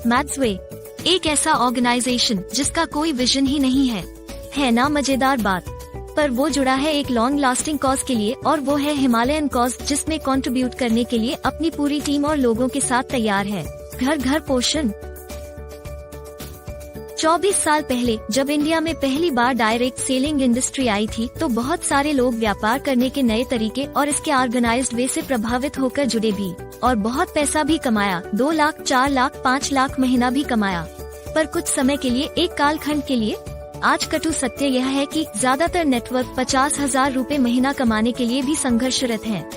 मैथ्सवे, एक ऐसा ऑर्गेनाइजेशन जिसका कोई विजन ही नहीं है ना मजेदार बात। पर वो जुड़ा है एक लॉन्ग लास्टिंग कॉज के लिए, और वो है हिमालयन कॉज, जिसमें कंट्रीब्यूट करने के लिए अपनी पूरी टीम और लोगों के साथ तैयार है। घर घर पोषण। 24 साल पहले जब इंडिया में पहली बार डायरेक्ट सेलिंग इंडस्ट्री आई थी, तो बहुत सारे लोग व्यापार करने के नए तरीके और इसके ऑर्गेनाइज्ड वे से प्रभावित होकर जुड़े भी, और बहुत पैसा भी कमाया। 2 लाख, 4 लाख, 5 लाख महीना भी कमाया। पर कुछ समय के लिए, एक कालखंड के लिए। आज कटु सत्य यह है कि ज्यादातर नेटवर्क 50,000 रूपए महीना कमाने के लिए भी संघर्षरत हैं।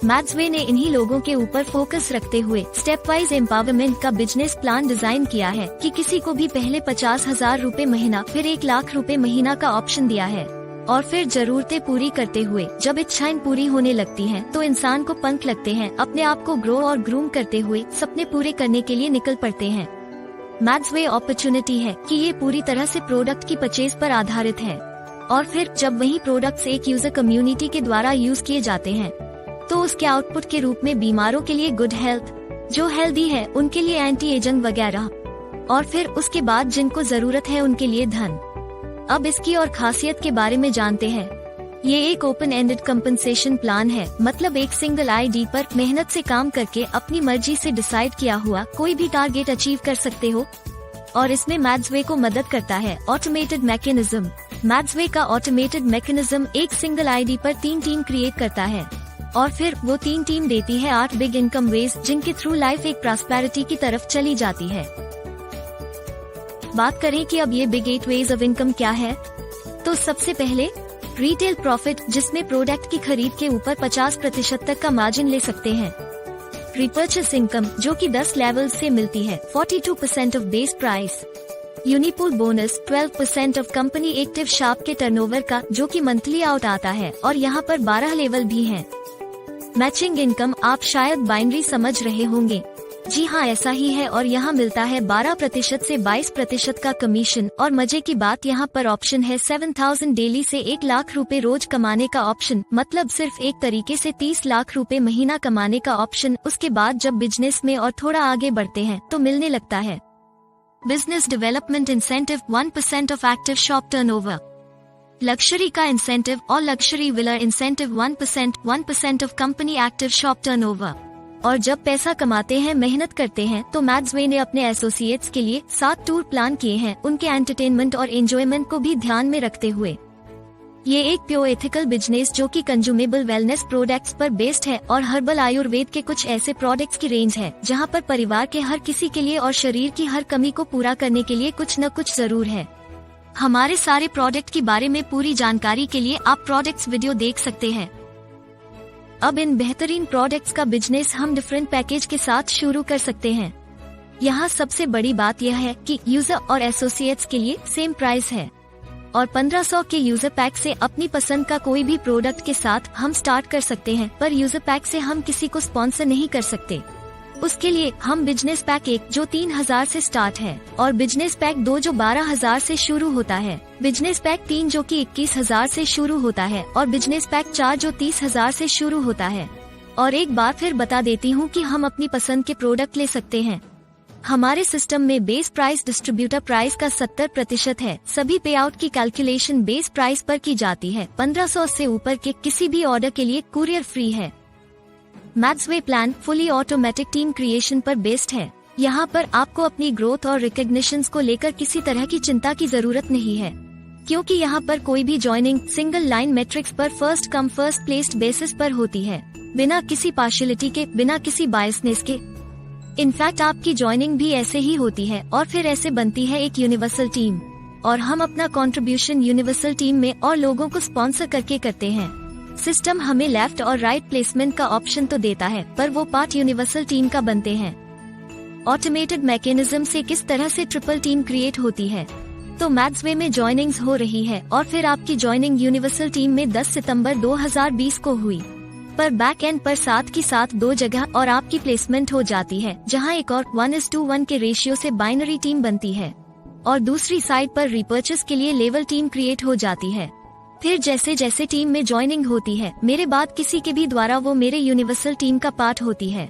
मैथ्सवे ने इन्हीं लोगों के ऊपर फोकस रखते हुए स्टेप वाइज एम्पावरमेंट का बिजनेस प्लान डिजाइन किया है कि किसी को भी पहले 50,000 रूपए महीना, फिर 1 लाख रूपए महीना का ऑप्शन दिया है। और फिर जरूरतें पूरी करते हुए जब इच्छाएं पूरी होने लगती हैं, तो इंसान को पंख लगते हैं। अपने आप को ग्रो और ग्रूम करते हुए सपने पूरे करने के लिए निकल पड़ते हैं। मैथ्सवे अपॉर्चुनिटी है कि ये पूरी तरह से प्रोडक्ट की परचेज पर आधारित है, और फिर जब वही प्रोडक्ट्स एक यूजर कम्युनिटी के द्वारा यूज किए जाते हैं, तो उसके आउटपुट के रूप में बीमारों के लिए गुड हेल्थ, जो हेल्दी है उनके लिए एंटी एजिंग वगैरह, और फिर उसके बाद जिनको जरूरत है उनके लिए धन। अब इसकी और खासियत के बारे में जानते हैं। ये एक ओपन एंडेड कंपनसेशन प्लान है, मतलब एक सिंगल आईडी पर मेहनत से काम करके अपनी मर्जी से डिसाइड किया हुआ कोई भी टारगेट अचीव कर सकते हो। और इसमें मैथ्सवे को मदद करता है ऑटोमेटेड मैकेनिज्म। मैथ्सवे का ऑटोमेटेड मैकेनिज्म एक सिंगल आईडी पर 3 टीम क्रिएट करता है, और फिर वो 3 टीम देती है 8 बिग इनकम वेज, जिनके थ्रू लाइफ एक प्रॉस्पेरिटी की तरफ चली जाती है। बात करें कि अब ये बिग 8 वेज ऑफ इनकम क्या है, तो सबसे पहले रिटेल प्रॉफिट, जिसमें प्रोडक्ट की खरीद के ऊपर 50% तक का मार्जिन ले सकते हैं। रिपर्चेस इनकम, जो कि 10 लेवल से मिलती है, 42% of base price. Unipool bonus, 12% of company active shop के टर्नओवर का, जो कि मंथली आउट आता है, और यहाँ पर 12 लेवल भी हैं। मैचिंग इनकम, आप शायद बाइनरी समझ रहे होंगे। जी हाँ, ऐसा ही है, और यहाँ मिलता है 12% से 22% का कमीशन। और मजे की बात यहाँ पर ऑप्शन है 7,000 डेली से 1 लाख रूपए रोज कमाने का ऑप्शन, मतलब सिर्फ एक तरीके से 30 लाख रूपए महीना कमाने का ऑप्शन। उसके बाद जब बिजनेस में और थोड़ा आगे बढ़ते हैं तो मिलने लगता है business development incentive, 1% of active shop turnover. Luxury का इंसेंटिव और luxury wheeler incentive 1% of company active shop turnover. और जब पैसा कमाते हैं, मेहनत करते हैं, तो मैथ्सवे ने अपने एसोसिएट्स के लिए 7 टूर प्लान किए हैं, उनके एंटरटेनमेंट और एंजॉयमेंट को भी ध्यान में रखते हुए। ये एक प्योर एथिकल बिजनेस जो कि कंज्यूमेबल वेलनेस प्रोडक्ट्स पर बेस्ड है, और हर्बल आयुर्वेद के कुछ ऐसे प्रोडक्ट्स की रेंज है जहां पर परिवार के हर किसी के लिए और शरीर की हर कमी को पूरा करने के लिए कुछ न कुछ जरूर है। हमारे सारे प्रोडक्ट के बारे में पूरी जानकारी के लिए आप प्रोडक्ट्स वीडियो देख सकते हैं। अब इन बेहतरीन प्रोडक्ट्स का बिजनेस हम डिफरेंट पैकेज के साथ शुरू कर सकते हैं। यहाँ सबसे बड़ी बात यह है कि यूजर और एसोसिएट्स के लिए सेम प्राइस है, और 1500 के यूजर पैक से अपनी पसंद का कोई भी प्रोडक्ट के साथ हम स्टार्ट कर सकते हैं। पर यूजर पैक से हम किसी को स्पॉन्सर नहीं कर सकते। उसके लिए हम बिजनेस पैक 1 जो 3,000 से स्टार्ट है, और बिजनेस पैक 2 जो 12,000 से शुरू होता है, बिजनेस पैक 3 जो कि 21,000 से शुरू होता है, और बिजनेस पैक 4 जो 30,000 से शुरू होता है। और एक बार फिर बता देती हूँ कि हम अपनी पसंद के प्रोडक्ट ले सकते हैं। हमारे सिस्टम में बेस प्राइस डिस्ट्रीब्यूटर प्राइस का 70% है। सभी पे आउट की कैलकुलेशन बेस प्राइस पर की जाती है। 1500 से ऊपर के किसी भी ऑर्डर के लिए कुरियर फ्री है। Mathsway plan fully automatic team creation पर बेस्ड है। यहाँ पर आपको अपनी ग्रोथ और रिकॉग्निशंस को लेकर किसी तरह की चिंता की जरूरत नहीं है, क्योंकि यहाँ पर कोई भी जॉइनिंग सिंगल लाइन मैट्रिक्स पर first come first placed basis पर होती है, बिना किसी पार्शियलिटी के, बिना किसी बायसनेस के। इनफैक्ट आपकी जॉइनिंग भी ऐसे ही होती है, और फिर ऐसे बनती है एक यूनिवर्सल टीम। और हम अपना कंट्रीब्यूशन यूनिवर्सल टीम में और लोगों को स्पॉन्सर करके करते हैं। सिस्टम हमें लेफ्ट और राइट प्लेसमेंट का ऑप्शन तो देता है, पर वो पार्ट यूनिवर्सल टीम का बनते हैं। ऑटोमेटेड मैकेनिज्म से किस तरह से ट्रिपल टीम क्रिएट होती है, तो मैथ्सवे में जॉइनिंग्स हो रही है, और फिर आपकी जॉइनिंग यूनिवर्सल टीम में 10 सितंबर 2020 को हुई। पर बैक एंड पर साथ की साथ 2 जगह और आपकी प्लेसमेंट हो जाती है, जहां एक और 1:1 के रेशियो से बाइनरी टीम बनती है, और दूसरी साइड पर रिपर्चेस के लिए लेवल टीम क्रिएट हो जाती है। फिर जैसे जैसे टीम में ज्वाइनिंग होती है, मेरे बाद किसी के भी द्वारा वो मेरे यूनिवर्सल टीम का पार्ट होती है।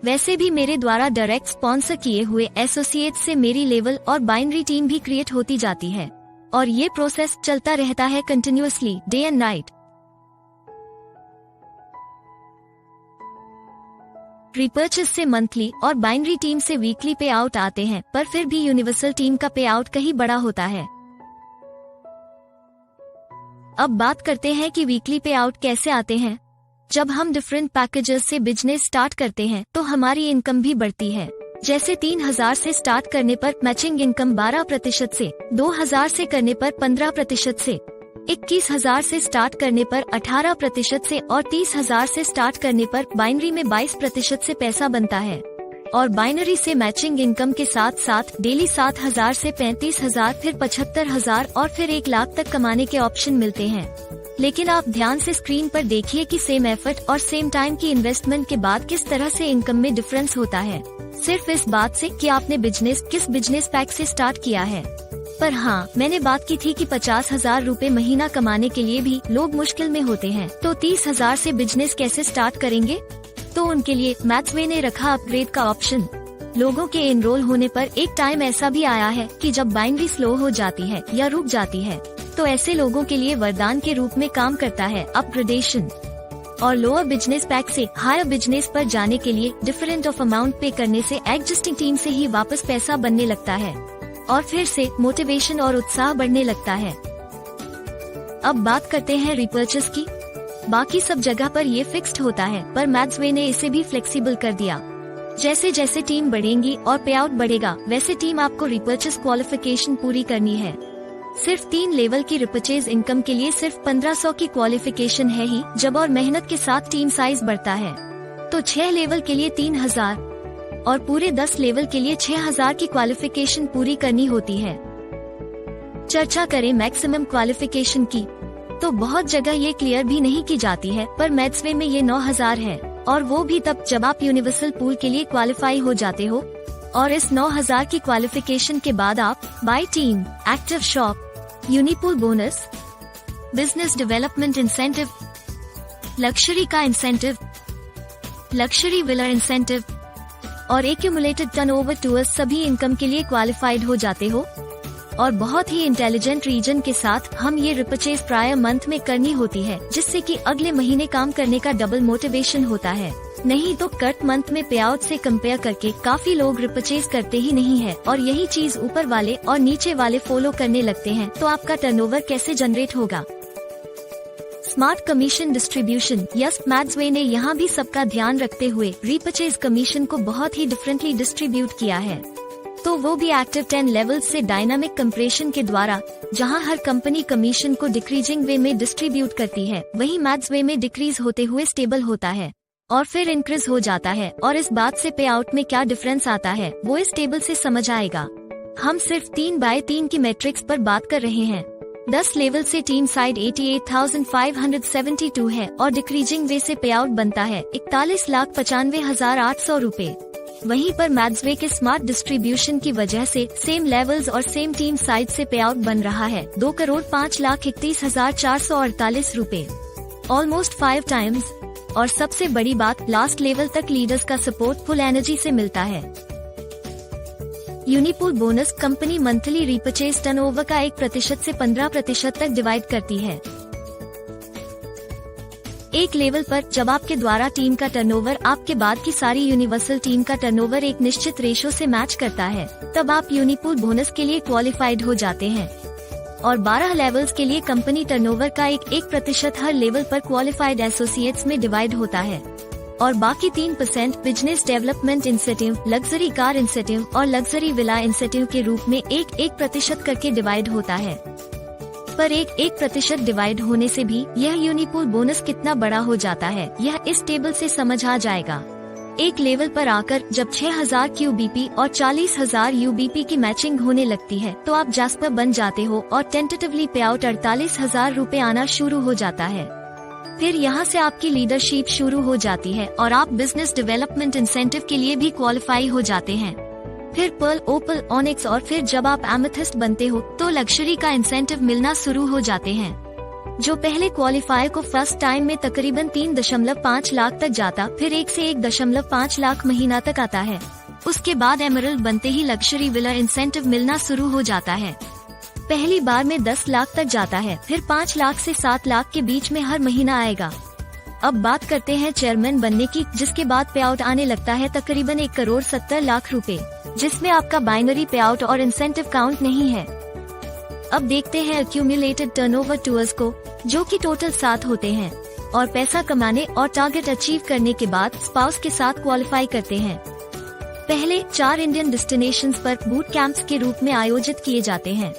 वैसे भी मेरे द्वारा डायरेक्ट स्पॉन्सर किए हुए एसोसिएट से मेरी लेवल और बाइनरी टीम भी क्रिएट होती जाती है और ये प्रोसेस चलता रहता है continuously day and night. Repurchase से मंथली और बाइनरी टीम से वीकली पे आउट आते हैं, पर फिर भी यूनिवर्सल टीम का पे आउट कहीं बड़ा होता है। अब बात करते हैं कि वीकली पे आउट कैसे आते हैं। जब हम डिफरेंट पैकेजेस से बिजनेस स्टार्ट करते हैं तो हमारी इनकम भी बढ़ती है। जैसे 3000 से स्टार्ट करने पर मैचिंग इनकम 12% से, 2000 से करने पर 15% से, 21,000 से स्टार्ट करने पर 18% से और 30,000 से स्टार्ट करने पर बाइनरी में 22% से पैसा बनता है। और बाइनरी से मैचिंग इनकम के साथ साथ डेली 7,000 से 35,000, फिर 75,000 और फिर 1 लाख तक कमाने के ऑप्शन मिलते हैं। लेकिन आप ध्यान से स्क्रीन पर देखिए कि सेम एफर्ट और सेम टाइम की इन्वेस्टमेंट के बाद किस तरह से इनकम में डिफरेंस होता है, सिर्फ इस बात से कि आपने बिजनेस किस बिजनेस पैक से स्टार्ट किया है। पर हाँ, मैंने बात की थी कि 50,000 रूपए महीना कमाने के लिए भी लोग मुश्किल में होते हैं, तो 30,000 से बिजनेस कैसे स्टार्ट करेंगे? तो उनके लिए मैथ्सवे ने रखा अपग्रेड का ऑप्शन। लोगों के एनरोल होने पर एक टाइम ऐसा भी आया है कि जब बाइनरी स्लो हो जाती है या रुक जाती है, तो ऐसे लोगों के लिए वरदान के रूप में काम करता है अपग्रेडेशन। और लोअर बिजनेस पैक से हायर बिजनेस पर जाने के लिए डिफरेंट ऑफ अमाउंट पे करने से एग्जिस्टिंग टीम से ही वापस पैसा बनने लगता है और फिर से मोटिवेशन और उत्साह बढ़ने लगता है। अब बात करते हैं रिपर्चेस की। बाकी सब जगह पर ये फिक्स्ड होता है, पर मैथ्सवे ने इसे भी फ्लेक्सिबल कर दिया। जैसे जैसे टीम बढ़ेंगी और पे आउट बढ़ेगा, वैसे टीम आपको रिपर्चेस क्वालिफिकेशन पूरी करनी है। सिर्फ 3 लेवल की रिपर्चेज इनकम के लिए सिर्फ 1500 की क्वालिफिकेशन है ही, जब और मेहनत के साथ टीम साइज बढ़ता है तो 6 लेवल के लिए 3000 और पूरे 10 लेवल के लिए 6000 की क्वालिफिकेशन पूरी करनी होती है। चर्चा करें मैक्सिमम क्वालिफिकेशन की, तो बहुत जगह ये क्लियर भी नहीं की जाती है, पर मैथ्सवे में ये 9000 है और वो भी तब जब आप यूनिवर्सल पूल के लिए क्वालिफाई हो जाते हो। और इस 9000 की क्वालिफिकेशन के बाद आप by team, active shop, Unipool bonus, business development incentive, luxury का इंसेंटिव, लक्जरी विला इंसेंटिव और एक्यूमुलेटेड टर्नओवर टूअर्स सभी इनकम के लिए क्वालिफाइड हो जाते हो। और बहुत ही इंटेलिजेंट रीजन के साथ हम ये रिपर्चेज प्रायर मंथ में करनी होती है, जिससे कि अगले महीने काम करने का डबल मोटिवेशन होता है। नहीं तो कट मंथ में पे आउट से कंपेयर करके काफी लोग रिपर्चेज करते ही नहीं है और यही चीज ऊपर वाले और नीचे वाले फॉलो करने लगते हैं, तो आपका टर्नओवर कैसे जनरेट होगा? Smart commission distribution. यस, मैथ्सवे ने यहाँ भी सबका ध्यान रखते हुए रिपर्चेज कमीशन को बहुत ही डिफरेंटली डिस्ट्रीब्यूट किया है, तो वो भी एक्टिव 10 लेवल से डायनामिक कंप्रेशन के द्वारा, जहां हर कंपनी कमीशन को डिक्रीजिंग वे में डिस्ट्रीब्यूट करती है, वही मैथ्सवे में डिक्रीज होते हुए स्टेबल होता है और फिर इंक्रीज हो जाता है। और इस बात से पे आउट में क्या डिफरेंस आता है वो इस टेबल से समझ आएगा। हम सिर्फ 3/3 की मैट्रिक्स पर बात कर रहे हैं। 10 लेवल से टीम साइड 88,572 है और डिक्रीजिंग वे से पे आउट बनता है 41,95,800 रूपए। वहीं पर मैथ्सवे के स्मार्ट डिस्ट्रीब्यूशन की वजह से सेम लेवल्स और सेम टीम साइड से पे आउट बन रहा है 2,05,31,448 रूपए, ऑलमोस्ट 5 टाइम्स। और सबसे बड़ी बात, लास्ट लेवल तक लीडर्स का सपोर्ट फुल एनर्जी से मिलता है। Unipool bonus company monthly repurchase turnover का 1% से 15% तक डिवाइड करती है। एक लेवल पर जब आपके द्वारा टीम का टर्नओवर आपके बाद की सारी यूनिवर्सल टीम का टर्नओवर एक निश्चित रेशो से मैच करता है, तब आप यूनिपूल बोनस के लिए क्वालिफाइड हो जाते हैं। और 12 लेवल्स के लिए कंपनी टर्नओवर का 1% हर लेवल पर क्वालिफाइड एसोसिएट्स में डिवाइड होता है और बाकी 3% business development incentive, luxury car incentive और लग्जरी विला इंसेंटिव के रूप में 1% करके डिवाइड होता है। पर 1% डिवाइड होने से भी यह यूनिपूल बोनस कितना बड़ा हो जाता है, यह इस टेबल से समझ आ जाएगा। एक लेवल पर आकर जब 6000 QBP और 40,000 UBP की मैचिंग होने लगती है, तो आप जास्पर बन जाते हो और टेंटेटिवली पे आउट 48,000 रूपए आना शुरू हो जाता है। फिर यहाँ से आपकी लीडरशिप शुरू हो जाती है और आप बिजनेस डेवलपमेंट इंसेंटिव के लिए भी क्वालिफाई हो जाते हैं। फिर पर्ल, ओपल, ऑनिक्स और फिर जब आप एमेथिस्ट बनते हो तो लग्जरी का इंसेंटिव मिलना शुरू हो जाते हैं। जो पहले क्वालिफायर को फर्स्ट टाइम में तकरीबन 3.5 लाख तक जाता, फिर 1 से 1.5 लाख महीना तक आता है। उसके बाद एमरल्ड बनते ही लग्जरी विला इंसेंटिव मिलना शुरू हो जाता है। पहली बार में 10 लाख तक जाता है, फिर 5 लाख से 7 लाख के बीच में हर महीना आएगा। अब बात करते हैं चेयरमैन बनने की, जिसके बाद पे आउट आने लगता है तकरीबन 1,70,00,000 रुपए, जिसमें आपका बाइनरी पे आउट और इंसेंटिव काउंट नहीं है। अब देखते हैं एक्यूमुलेटेड टर्नओवर टूर्स को, जो कि टोटल 7 होते हैं और पैसा कमाने और टारगेट अचीव करने के बाद स्पाउस के साथ क्वालिफाई करते हैं। पहले 4 इंडियन डेस्टिनेशंस पर बूट कैंप्स के रूप में आयोजित किए जाते हैं,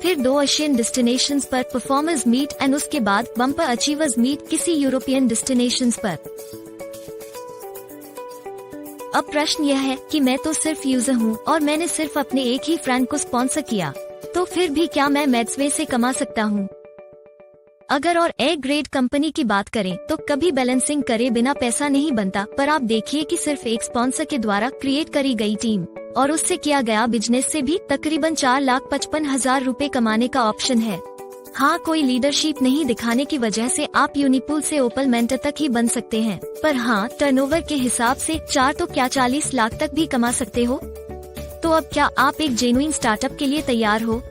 फिर 2 एशियन डेस्टिनेशंस पर परफॉर्मर्स मीट एंड उसके बाद बम्पर अचीवर्स मीट किसी यूरोपियन डेस्टिनेशंस पर। अब प्रश्न यह है कि मैं तो सिर्फ यूजर हूँ और मैंने सिर्फ अपने एक ही फ्रेंड को स्पॉन्सर किया, तो फिर भी क्या मैं मैड्सवे से कमा सकता हूँ? अगर और ए ग्रेड कंपनी की बात करें तो कभी बैलेंसिंग करे बिना पैसा नहीं बनता, पर आप देखिए कि सिर्फ एक स्पॉन्सर के द्वारा क्रिएट करी गई टीम और उससे किया गया बिजनेस से भी तकरीबन 4,55,000 रुपए कमाने का ऑप्शन है। हाँ, कोई लीडरशिप नहीं दिखाने की वजह से आप यूनिपूल से ओपल मेंटर तक ही बन सकते हैं, पर हाँ, टर्नओवर के हिसाब से 4 तो क्या 40 लाख तक भी कमा सकते हो। तो अब क्या आप एक जेन्युइन स्टार्टअप के लिए तैयार हो?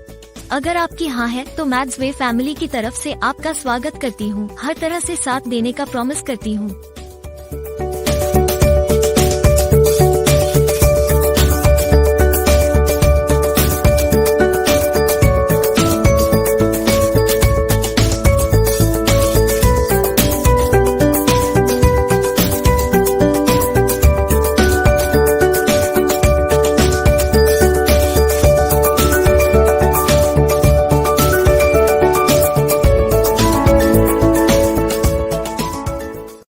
अगर आपकी हाँ है तो मैड्सवे फैमिली की तरफ से आपका स्वागत करती हूँ, हर तरह से साथ देने का प्रॉमिस करती हूँ।